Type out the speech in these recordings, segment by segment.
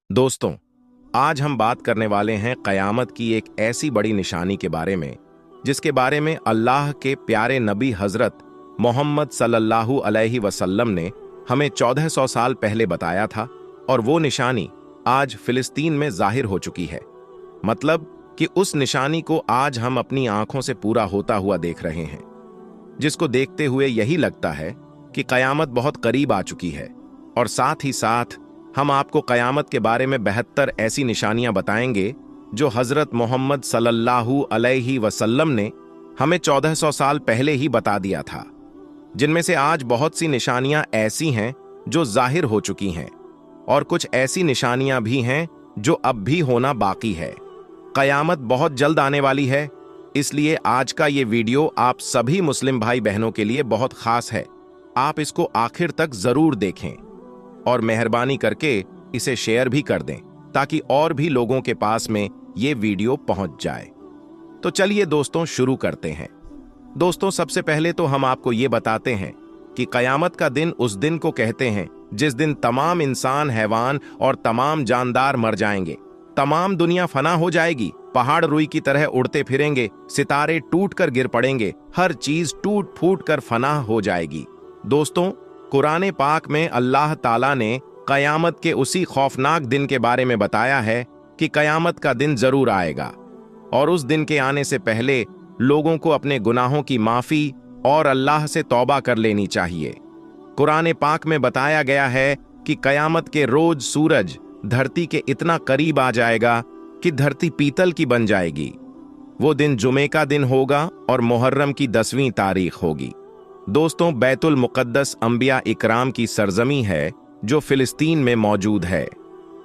दोस्तों, आज हम बात करने वाले हैं क़यामत की एक ऐसी बड़ी निशानी के बारे में जिसके बारे में अल्लाह के प्यारे नबी हज़रत मोहम्मद सल्लल्लाहु अलैहि वसल्लम ने हमें 1400 साल पहले बताया था, और वो निशानी आज फिलिस्तीन में जाहिर हो चुकी है। मतलब कि उस निशानी को आज हम अपनी आंखों से पूरा होता हुआ देख रहे हैं, जिसको देखते हुए यही लगता है कि क़यामत बहुत करीब आ चुकी है। और साथ ही साथ हम आपको क़यामत के बारे में 72 ऐसी निशानियां बताएंगे जो हज़रत मोहम्मद सल्लल्लाहु अलैहि वसल्लम ने हमें 1400 साल पहले ही बता दिया था, जिनमें से आज बहुत सी निशानियां ऐसी हैं जो जाहिर हो चुकी हैं, और कुछ ऐसी निशानियां भी हैं जो अब भी होना बाकी है। क़यामत बहुत जल्द आने वाली है, इसलिए आज का ये वीडियो आप सभी मुस्लिम भाई बहनों के लिए बहुत खास है। आप इसको आखिर तक जरूर देखें और मेहरबानी करके इसे शेयर भी कर दें ताकि और भी लोगों के पास में ये वीडियो पहुंच जाए। तो चलिए दोस्तों, शुरू करते हैं। दोस्तों, सबसे पहले तो हम आपको ये बताते हैं कि क़यामत का दिन उस दिन को कहते हैं जिस दिन तमाम इंसान, हैवान और तमाम जानदार मर जाएंगे। तमाम दुनिया फना हो जाएगी, पहाड़ रुई की तरह उड़ते फिरेंगे, सितारे टूट कर गिर पड़ेंगे, हर चीज टूट फूट कर फना हो जाएगी। दोस्तों, कुरान पाक में अल्लाह ताला ने क़यामत के उसी खौफनाक दिन के बारे में बताया है कि क़यामत का दिन जरूर आएगा, और उस दिन के आने से पहले लोगों को अपने गुनाहों की माफ़ी और अल्लाह से तौबा कर लेनी चाहिए। कुरान पाक में बताया गया है कि क़यामत के रोज सूरज धरती के इतना करीब आ जाएगा कि धरती पीतल की बन जाएगी। वो दिन जुमे का दिन होगा और मुहर्रम की 10वीं तारीख होगी। दोस्तों, बैतुल मुक़द्दस अंबिया इकराम की सरजमी है जो फिलिस्तीन में मौजूद है।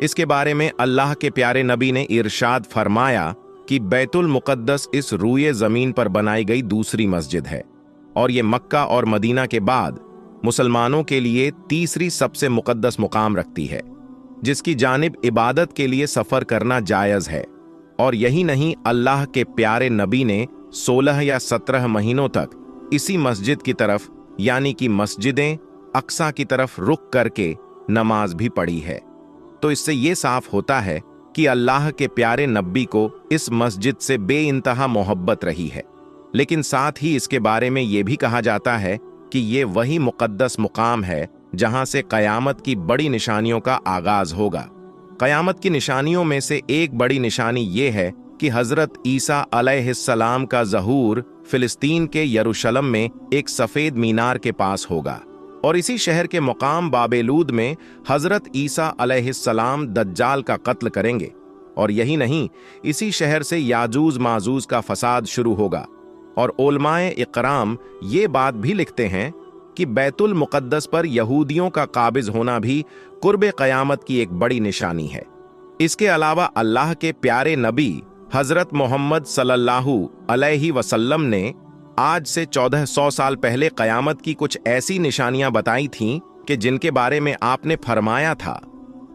इसके बारे में अल्लाह के प्यारे नबी ने इरशाद फरमाया कि बैतुल मुक़द्दस इस रूए ज़मीन पर बनाई गई दूसरी मस्जिद है, और ये मक्का और मदीना के बाद मुसलमानों के लिए तीसरी सबसे मुक़द्दस मुकाम रखती है, जिसकी जानिब इबादत के लिए सफ़र करना जायज़ है। और यही नहीं, अल्लाह के प्यारे नबी ने 16 या 17 महीनों तक इसी मस्जिद की तरफ, यानी कि मस्जिदें अक्सा की तरफ रुख करके नमाज भी पढ़ी है। तो इससे ये साफ होता है कि अल्लाह के प्यारे नबी को इस मस्जिद से बेइंतहा मोहब्बत रही है। लेकिन साथ ही इसके बारे में ये भी कहा जाता है कि ये वही मुक़द्दस मुकाम है जहां से क़यामत की बड़ी निशानियों का आगाज होगा। क़यामत की निशानियों में से एक बड़ी निशानी ये है कि हज़रत ईसा अलैहिस्सलाम का ज़हूर फिलिस्तीन के यरूशलेम में एक सफ़ेद मीनार के पास होगा, और इसी शहर के मुकाम बाबेलूद में हज़रत ईसा अलैहिस्सलाम दज्जाल का कत्ल करेंगे। और यही नहीं, इसी शहर से याजूज माजूज का फसाद शुरू होगा। और उलमाए इकराम ये बात भी लिखते हैं कि बैतुल मुक़द्दस पर यहूदियों का काबिज होना भी कुर्ब क़यामत की एक बड़ी निशानी है। इसके अलावा अल्लाह के प्यारे नबी हज़रत मोहम्मद सल्लल्लाहु अलैहि वसल्लम ने आज से 1400 साल पहले क़यामत की कुछ ऐसी निशानियां बताई थीं कि जिनके बारे में आपने फरमाया था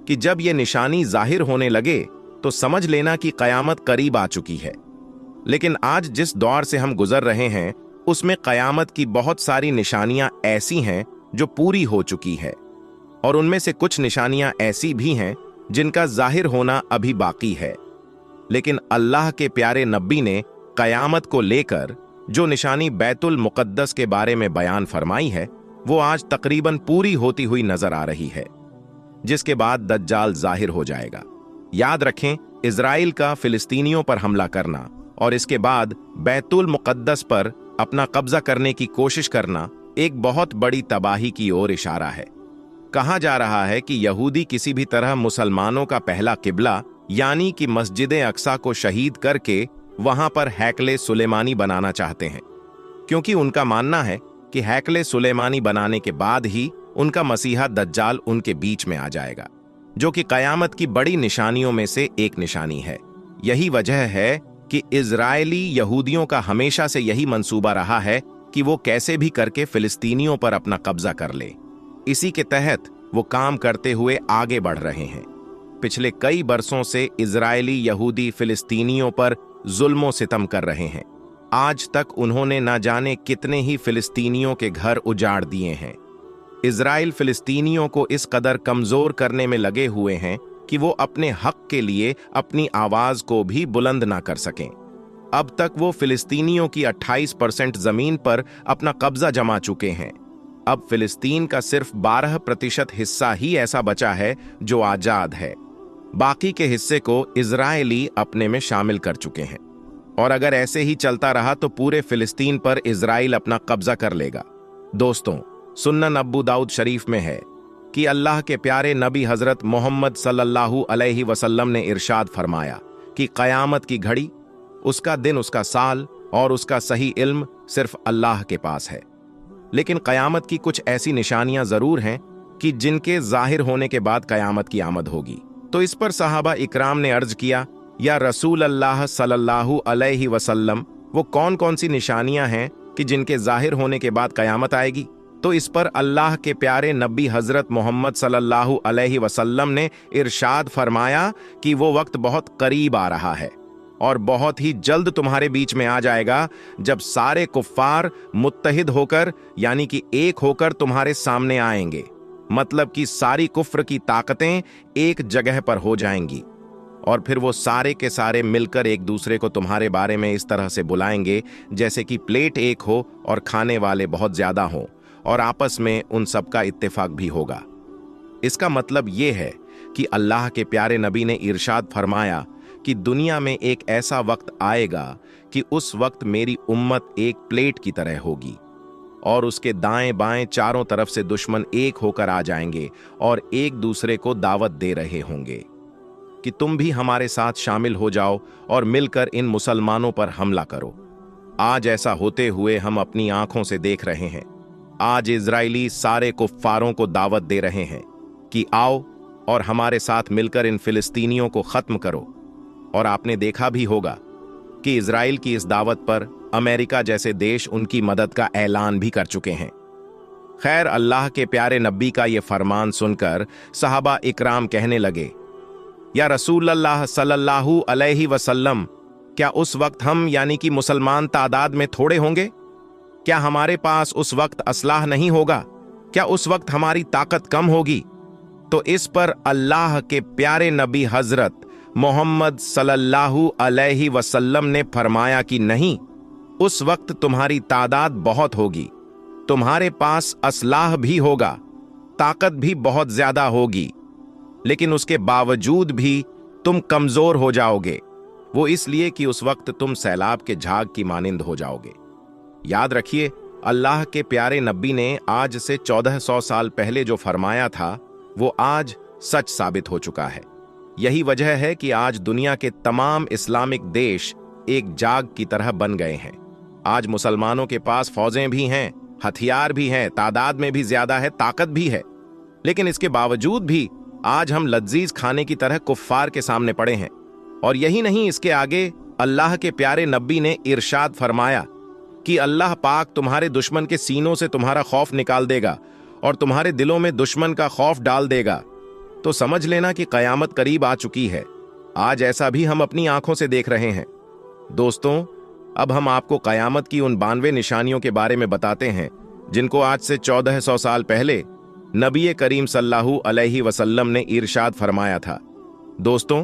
कि जब ये निशानी जाहिर होने लगे तो समझ लेना कि क़यामत करीब आ चुकी है। लेकिन आज जिस दौर से हम गुजर रहे हैं उसमें क़यामत की बहुत सारी निशानियां ऐसी हैं जो पूरी हो चुकी है, और उनमें से कुछ निशानियां ऐसी भी हैं जिनका जाहिर होना अभी बाकी है। लेकिन अल्लाह के प्यारे नबी ने क़यामत को लेकर जो निशानी बैतुल मुक़द्दस के बारे में बयान फरमाई है वो आज तकरीबन पूरी होती हुई नजर आ रही है, जिसके बाद दज्जाल जाहिर हो जाएगा। याद रखें, इजराइल का फिलिस्तीनियों पर हमला करना और इसके बाद बैतुल मुक़द्दस पर अपना कब्जा करने की कोशिश करना एक बहुत बड़ी तबाही की ओर इशारा है। कहा जा रहा है कि यहूदी किसी भी तरह मुसलमानों का पहला किबला यानी कि मस्जिद अक्सा को शहीद करके वहां पर हैकले सुलेमानी बनाना चाहते हैं, क्योंकि उनका मानना है कि हैकले सुलेमानी बनाने के बाद ही उनका मसीहा दज्जाल उनके बीच में आ जाएगा, जो कि क़यामत की बड़ी निशानियों में से एक निशानी है। यही वजह है कि इजरायली यहूदियों का हमेशा से यही मंसूबा रहा है कि वो कैसे भी करके फिलिस्तीनियों पर अपना कब्जा कर ले। इसी के तहत वो काम करते हुए आगे बढ़ रहे हैं। पिछले कई बरसों से इजरायली यहूदी फिलिस्तीनियों पर जुल्मो सितम कर रहे हैं। आज तक उन्होंने ना जाने कितने ही फिलिस्तीनियों के घर उजाड़ दिए हैं। इजराइल फिलिस्तीनियों को इस कदर कमजोर करने में लगे हुए हैं कि वो अपने हक के लिए अपनी आवाज को भी बुलंद ना कर सकें। अब तक वो फिलिस्तीनियों की 28% जमीन पर अपना कब्जा जमा चुके हैं। अब फिलिस्तीन का सिर्फ 12% हिस्सा ही ऐसा बचा है जो आजाद है। बाकी के हिस्से को इजरायली अपने में शामिल कर चुके हैं, और अगर ऐसे ही चलता रहा तो पूरे फिलिस्तीन पर इजराइल अपना कब्जा कर लेगा। दोस्तों, सुन्नन अबू दाऊद शरीफ में है कि अल्लाह के प्यारे नबी हजरत मोहम्मद सल्लल्लाहु अलैहि वसल्लम ने इरशाद फरमाया कि क़यामत की घड़ी, उसका दिन, उसका साल और उसका सही इल्म सिर्फ अल्लाह के पास है। लेकिन क़यामत की कुछ ऐसी निशानियां जरूर हैं कि जिनके जाहिर होने के बाद क़यामत की आमद होगी। तो इस पर सहाबा इकराम ने अर्ज किया, या रसूल अल्लाह सल्लल्लाहु अलैहि वसल्लम, वो कौन कौन सी निशानियां हैं कि जिनके जाहिर होने के बाद क़यामत आएगी? तो इस पर अल्लाह के प्यारे नबी हजरत मोहम्मद सल्लल्लाहु अलैहि वसल्लम ने इरशाद फरमाया कि वो वक्त बहुत करीब आ रहा है और बहुत ही जल्द तुम्हारे बीच में आ जाएगा, जब सारे कुफ्फार मुत्तहिद होकर, यानी कि एक होकर तुम्हारे सामने आएंगे। मतलब कि सारी कुफ्र की ताकतें एक जगह पर हो जाएंगी, और फिर वो सारे के सारे मिलकर एक दूसरे को तुम्हारे बारे में इस तरह से बुलाएंगे जैसे कि प्लेट एक हो और खाने वाले बहुत ज्यादा हों, और आपस में उन सबका इत्तेफाक भी होगा। इसका मतलब ये है कि अल्लाह के प्यारे नबी ने इरशाद फरमाया कि दुनिया में एक ऐसा वक्त आएगा कि उस वक्त मेरी उम्मत एक प्लेट की तरह होगी, और उसके दाएं बाएं चारों तरफ से दुश्मन एक होकर आ जाएंगे और एक दूसरे को दावत दे रहे होंगे कि तुम भी हमारे साथ शामिल हो जाओ और मिलकर इन मुसलमानों पर हमला करो। आज ऐसा होते हुए हम अपनी आंखों से देख रहे हैं। आज इजरायली सारे कुफ्फारों को दावत दे रहे हैं कि आओ और हमारे साथ मिलकर इन फिलिस्तीनियों को खत्म करो। और आपने देखा भी होगा कि इजराइल की इस दावत पर अमेरिका जैसे देश उनकी मदद का ऐलान भी कर चुके हैं। खैर, अल्लाह के प्यारे नबी का यह फरमान सुनकर सहाबा इकराम कहने लगे, या रसूल अल्लाह सल्लल्लाहु अलैहि वसल्लम, क्या उस वक्त हम यानी कि मुसलमान तादाद में थोड़े होंगे? क्या हमारे पास उस वक्त असलाह नहीं होगा? क्या उस वक्त हमारी ताकत कम होगी? तो इस पर अल्लाह के प्यारे नबी हजरत मोहम्मद सल्लल्लाहु अलैहि वसल्लम ने फरमाया कि नहीं, उस वक्त तुम्हारी तादाद बहुत होगी, तुम्हारे पास असलाह भी होगा, ताकत भी बहुत ज्यादा होगी, लेकिन उसके बावजूद भी तुम कमजोर हो जाओगे। वो इसलिए कि उस वक्त तुम सैलाब के झाग की मानिंद हो जाओगे। याद रखिए, अल्लाह के प्यारे नबी ने आज से 1400 साल पहले जो फरमाया था वो आज सच साबित हो चुका है। यही वजह है कि आज दुनिया के तमाम इस्लामिक देश एक जाग की तरह बन गए हैं। आज मुसलमानों के पास फौजें भी हैं, हथियार भी हैं, तादाद में भी ज्यादा है, ताकत भी है, लेकिन इसके बावजूद भी आज हम लजीज खाने की तरह कुफ्फार के सामने पड़े हैं। और यही नहीं, इसके आगे अल्लाह के प्यारे नबी ने इरशाद फरमाया कि अल्लाह पाक तुम्हारे दुश्मन के सीनों से तुम्हारा खौफ निकाल देगा और तुम्हारे दिलों में दुश्मन का खौफ डाल देगा। तो समझ लेना कि कयामत करीब आ चुकी है। आज ऐसा भी हम अपनी आंखों से देख रहे हैं। दोस्तों, अब हम आपको कयामत की उन 92 निशानियों के बारे में बताते हैं जिनको आज से 1400 साल पहले नबी करीम सल्लल्लाहु अलैहि वसल्लम ने इरशाद फरमाया था। दोस्तों,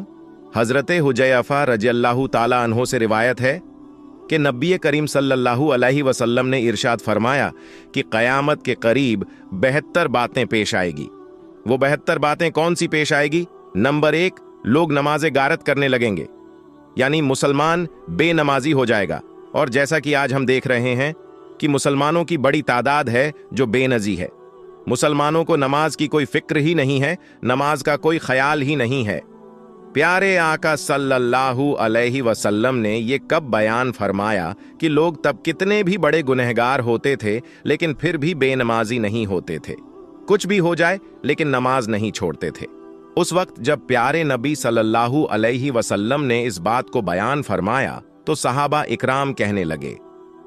हजरत हुजैफा रज़ियल्लाहु ताला अन्हो से रिवायत है कि नबी करीम सल्लल्लाहु अलैहि वसल्लम ने इरशाद फरमाया कि क़यामत के करीब 72 बातें पेश आएगी। वो 72 बातें कौन सी पेश आएगी? नंबर 1, लोग नमाज़े गारत करने लगेंगे, यानी मुसलमान बेनमाजी हो जाएगा। और जैसा कि आज हम देख रहे हैं कि मुसलमानों की बड़ी तादाद है जो बेनजी है। मुसलमानों को नमाज की कोई फिक्र ही नहीं है, नमाज का कोई ख्याल ही नहीं है। प्यारे आका सल्लल्लाहु अलैहि वसल्लम ने ये कब बयान फरमाया कि लोग तब कितने भी बड़े गुनहगार होते थे लेकिन फिर भी बेनमाजी नहीं होते थे। कुछ भी हो जाए लेकिन नमाज नहीं छोड़ते थे। उस वक्त जब प्यारे नबी सल्लल्लाहु अलैहि वसल्लम ने इस बात को बयान फरमाया तो सहाबा इकराम कहने लगे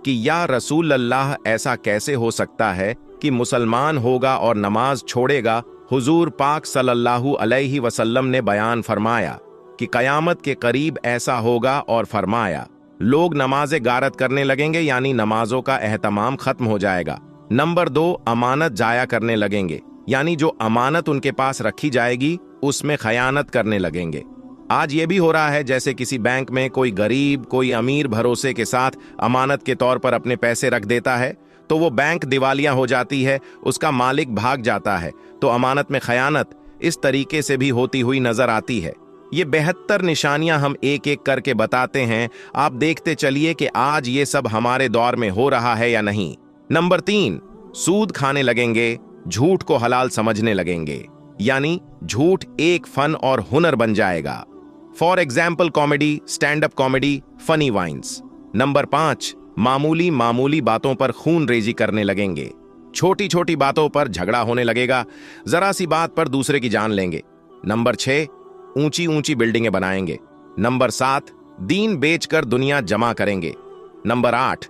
कि या रसूल अल्लाह, ऐसा कैसे हो सकता है कि मुसलमान होगा और नमाज छोड़ेगा? हुजूर पाक सल्लल्लाहु अलैहि वसल्लम ने बयान फरमाया कि कयामत के करीब ऐसा होगा और फरमाया लोग नमाज़ें गारत करने लगेंगे, यानी नमाजों का एहतमाम खत्म हो जाएगा। नंबर 2, अमानत जाया करने लगेंगे, यानी जो अमानत उनके पास रखी जाएगी उसमें खयानत करने लगेंगे। आज ये भी हो रहा है, जैसे किसी बैंक में कोई गरीब कोई अमीर भरोसे के साथ अमानत के तौर पर अपने पैसे रख देता है, तो वो बैंक दिवालिया हो जाती है, उसका मालिक भाग जाता है, तो अमानत में खयानत इस तरीके से भी होती हुई नजर आती है। ये 72 निशानियां हम एक एक करके बताते हैं, आप देखते चलिए कि आज ये सब हमारे दौर में हो रहा है या नहीं। नंबर 3, सूद खाने लगेंगे, झूठ को हलाल समझने लगेंगे, यानी झूठ एक फन और हुनर बन जाएगा। For example comedy, stand up comedy, funny vines. Number 5, मामूली मामूली बातों पर खून रेजी करने लगेंगे, छोटी छोटी बातों पर झगड़ा होने लगेगा, जरा सी बात पर दूसरे की जान लेंगे। नंबर 6, ऊंची ऊंची बिल्डिंगें बनाएंगे। नंबर 7, दीन बेचकर दुनिया जमा करेंगे। नंबर 8,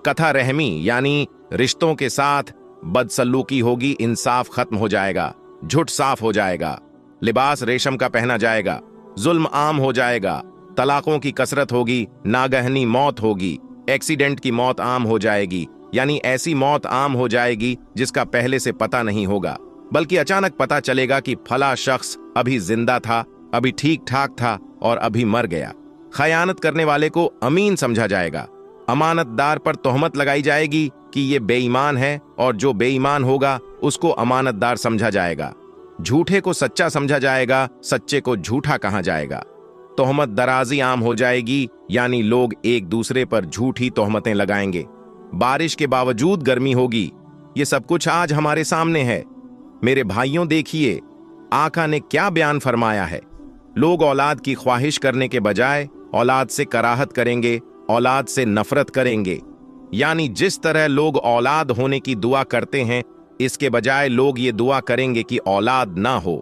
कथा रहमी, यानी रिश्तों के साथ बदसलूकी होगी, इंसाफ खत्म हो जाएगा, झूठ साफ हो जाएगा, लिबास रेशम का पहना जाएगा, जुल्म आम हो जाएगा, तलाकों की कसरत होगी, नागहनी मौत होगी, एक्सीडेंट की मौत आम हो जाएगी, यानी ऐसी मौत आम हो जाएगी जिसका पहले से पता नहीं होगा, बल्कि अचानक पता चलेगा कि फला शख्स अभी जिंदा था, अभी ठीक ठाक था और अभी मर गया। खयानत करने वाले को अमीन समझा जाएगा, अमानतदार पर तोहमत लगाई जाएगी कि ये बेईमान है, और जो बेईमान होगा उसको अमानतदार समझा जाएगा। झूठे को सच्चा समझा जाएगा, सच्चे को झूठा कहा जाएगा। तोहमत दराजी आम हो जाएगी, यानी लोग एक दूसरे पर झूठी तोहमतें लगाएंगे। बारिश के बावजूद गर्मी होगी। ये सब कुछ आज हमारे सामने है। मेरे भाइयों, देखिए आका ने क्या बयान फरमाया है। लोग औलाद की ख्वाहिश करने के बजाय औलाद से कराहत करेंगे, औलाद से नफरत करेंगे, यानी जिस तरह लोग औलाद होने की दुआ करते हैं, इसके बजाय लोग ये दुआ करेंगे कि औलाद ना हो।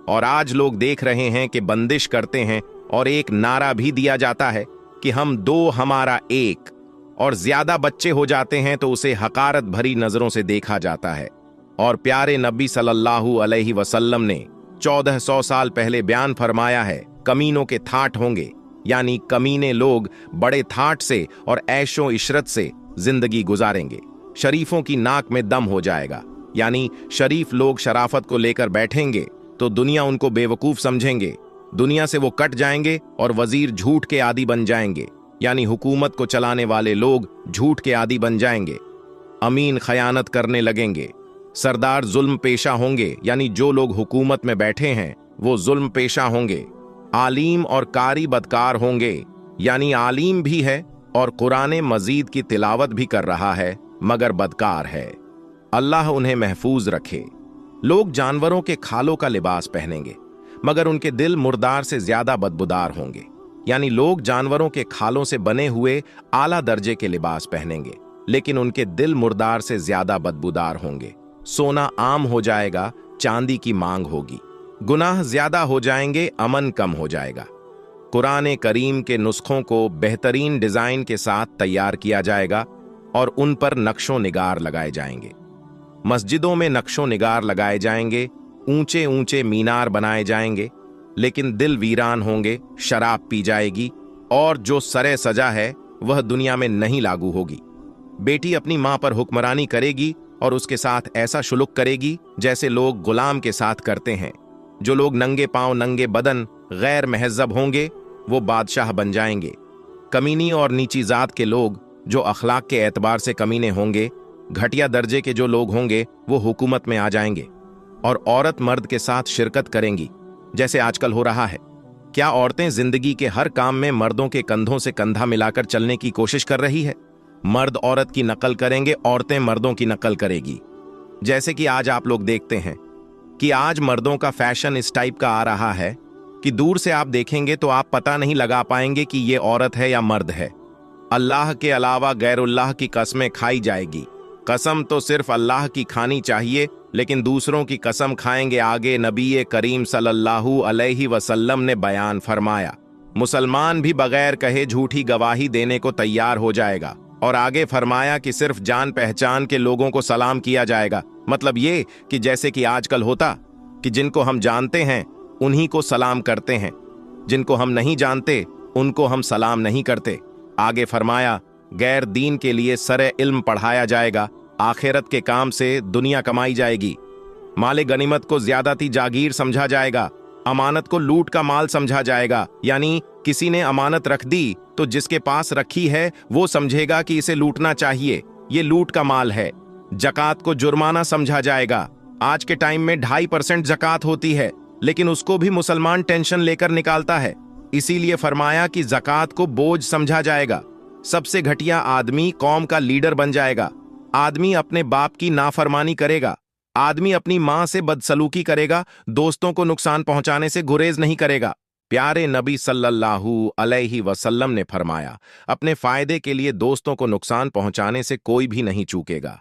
और आज लोग देख रहे हैं कि बंदिश करते हैं और एक नारा भी दिया जाता है कि हम 2 हमारा 1, और ज्यादा बच्चे हो जाते हैं तो उसे हकारत भरी नजरों से देखा जाता है। और प्यारे नबी सल्लल्लाहु अलैहि वसल्लम ने 1400 साल पहले बयान फरमाया है, कमीनों के थाट होंगे, यानी कमीने लोग बड़े थाट से और ऐशो इशरत से जिंदगी गुजारेंगे। शरीफों की नाक में दम हो जाएगा, यानी शरीफ लोग शराफत को लेकर बैठेंगे तो दुनिया उनको बेवकूफ समझेंगे, दुनिया से वो कट जाएंगे और वजीर झूठ के आदी बन जाएंगे, यानी हुकूमत को चलाने वाले लोग झूठ के आदी बन जाएंगे। अमीन खयानत करने लगेंगे। सरदार जुल्म पेशा होंगे, यानी जो लोग हुकूमत में बैठे हैं वो जुल्म पेशा होंगे। आलीम और कारी बदकार होंगे, यानी आलीम भी है और कुरान मजीद की तिलावत भी कर रहा है मगर बदकार है। अल्लाह उन्हें महफूज रखे। लोग जानवरों के खालों का लिबास पहनेंगे मगर उनके दिल मुर्दार से ज्यादा बदबूदार होंगे, यानी लोग जानवरों के खालों से बने हुए आला दर्जे के लिबास पहनेंगे लेकिन उनके दिल मुर्दार से ज्यादा बदबूदार होंगे। सोना आम हो जाएगा, चांदी की मांग होगी। गुनाह ज्यादा हो जाएंगे, अमन कम हो जाएगा। कुरान करीम के नुस्खों को बेहतरीन डिजाइन के साथ तैयार किया जाएगा और उन पर नक्शों निगार लगाए जाएंगे। मस्जिदों में नक्शों निगार लगाए जाएंगे, ऊंचे ऊंचे मीनार बनाए जाएंगे, लेकिन दिल वीरान होंगे, शराब पी जाएगी और जो सरे सजा है वह दुनिया में नहीं लागू होगी। बेटी अपनी मां पर हुक्मरानी करेगी और उसके साथ ऐसा शुलुक करेगी जैसे लोग गुलाम के साथ करते हैं। जो लोग नंगे पांव नंगे बदन गैर महजब होंगे वो बादशाह बन जाएंगे। कमीनी और नीची जात के लोग जो अखलाक के एतबार से कमीने होंगे, घटिया दर्जे के जो लोग होंगे वो हुकूमत में आ जाएंगे और औरत मर्द के साथ शिरकत करेंगी जैसे आजकल हो रहा है। क्या औरतें जिंदगी के हर काम में मर्दों के कंधों से कंधा मिलाकर चलने की कोशिश कर रही है? मर्द औरत की नकल करेंगे, औरतें मर्दों की नकल करेगी। जैसे कि आज आप लोग देखते हैं कि आज मर्दों का फैशन इस टाइप का आ रहा है कि दूर से आप देखेंगे तो आप पता नहीं लगा पाएंगे कि ये औरत है या मर्द है। अल्लाह के अलावा गैरुल्लाह की कसमें खाई जाएगी। कसम तो सिर्फ अल्लाह की खानी चाहिए, लेकिन दूसरों की कसम खाएंगे। आगे नबी करीम सल्लल्लाहु अलैहि वसल्लम ने बयान फरमाया, मुसलमान भी बगैर कहे झूठी गवाही देने को तैयार हो जाएगा। और आगे फरमाया कि सिर्फ जान पहचान के लोगों को सलाम किया जाएगा। मतलब ये कि जैसे कि आजकल होता कि जिनको हम जानते हैं उन्हीं को सलाम करते हैं, जिनको हम नहीं जानते उनको हम सलाम नहीं करते। आगे फरमाया, गैर दीन के लिए सरे इल्म पढ़ाया जाएगा, आखिरत के काम से दुनिया कमाई जाएगी। माले गनीमत को ज्यादती जागीर समझा जाएगा, अमानत को लूट का माल समझा जाएगा। यानी किसी ने अमानत रख दी तो जिसके पास रखी है वो समझेगा कि इसे लूटना चाहिए, ये लूट का माल है। जकात को जुर्माना समझा जाएगा। आज के टाइम में 2.5% जकात होती है, लेकिन उसको भी मुसलमान टेंशन लेकर निकालता है। इसीलिए फरमाया कि जकात को बोझ समझा जाएगा। सबसे घटिया आदमी कौम का लीडर बन जाएगा। आदमी अपने बाप की नाफरमानी करेगा, आदमी अपनी मां से बदसलूकी करेगा, दोस्तों को नुकसान पहुंचाने से गुरेज नहीं करेगा। प्यारे नबी सल्लल्लाहु अलैहि वसल्लम ने फरमाया, अपने फायदे के लिए दोस्तों को नुकसान पहुंचाने से कोई भी नहीं चूकेगा।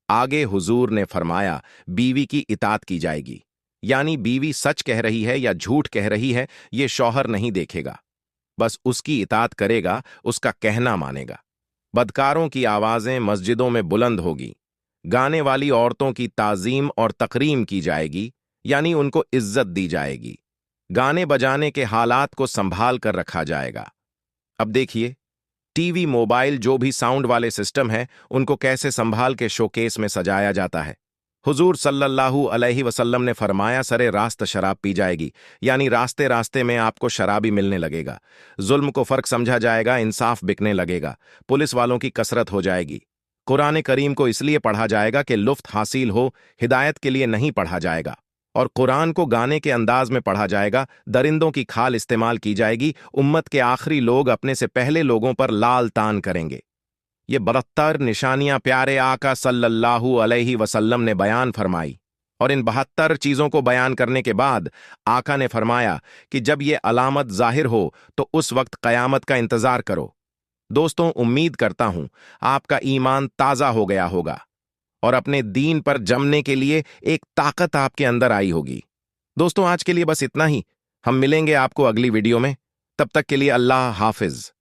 आगे हुजूर ने फरमाया, बीवी की इताअत की जाएगी। यानी बीवी सच कह रही है या झूठ कह रही है ये शौहर नहीं देखेगा, बस उसकी इताअत करेगा, उसका कहना मानेगा। बदकारों की आवाजें मस्जिदों में बुलंद होगी। गाने वाली औरतों की ताजीम और तकरीम की जाएगी, यानी उनको इज्जत दी जाएगी। गाने बजाने के हालात को संभाल कर रखा जाएगा। अब देखिए, टीवी, मोबाइल, जो भी साउंड वाले सिस्टम है, उनको कैसे संभाल के शोकेस में सजाया जाता है। हुजूर सल्लल्लाहु अलैहि वसल्लम ने फरमाया, सरे रास्त शराब पी जाएगी, यानी रास्ते रास्ते में आपको शराबी मिलने लगेगा। जुल्म को फर्क समझा जाएगा, इंसाफ बिकने लगेगा, पुलिस वालों की कसरत हो जाएगी। कुरान करीम को इसलिए पढ़ा जाएगा कि लुफ्त हासिल हो, हिदायत के लिए नहीं पढ़ा जाएगा। और कुरान को गाने के अंदाज में पढ़ा जाएगा, दरिंदों की खाल इस्तेमाल की जाएगी। उम्मत के आखिरी लोग अपने से पहले लोगों पर लाल तान करेंगे। ये 72 निशानियां प्यारे आका सल्लल्लाहु अलैहि वसल्लम ने बयान फरमाई, और इन 72 चीजों को बयान करने के बाद आका ने फरमाया कि जब ये अलामत जाहिर हो तो उस वक्त कयामत का इंतजार करो। दोस्तों, उम्मीद करता हूं आपका ईमान ताजा हो गया होगा और अपने दीन पर जमने के लिए एक ताकत आपके अंदर आई होगी। दोस्तों, आज के लिए बस इतना ही। हम मिलेंगे आपको अगली वीडियो में। तब तक के लिए अल्लाह हाफिज।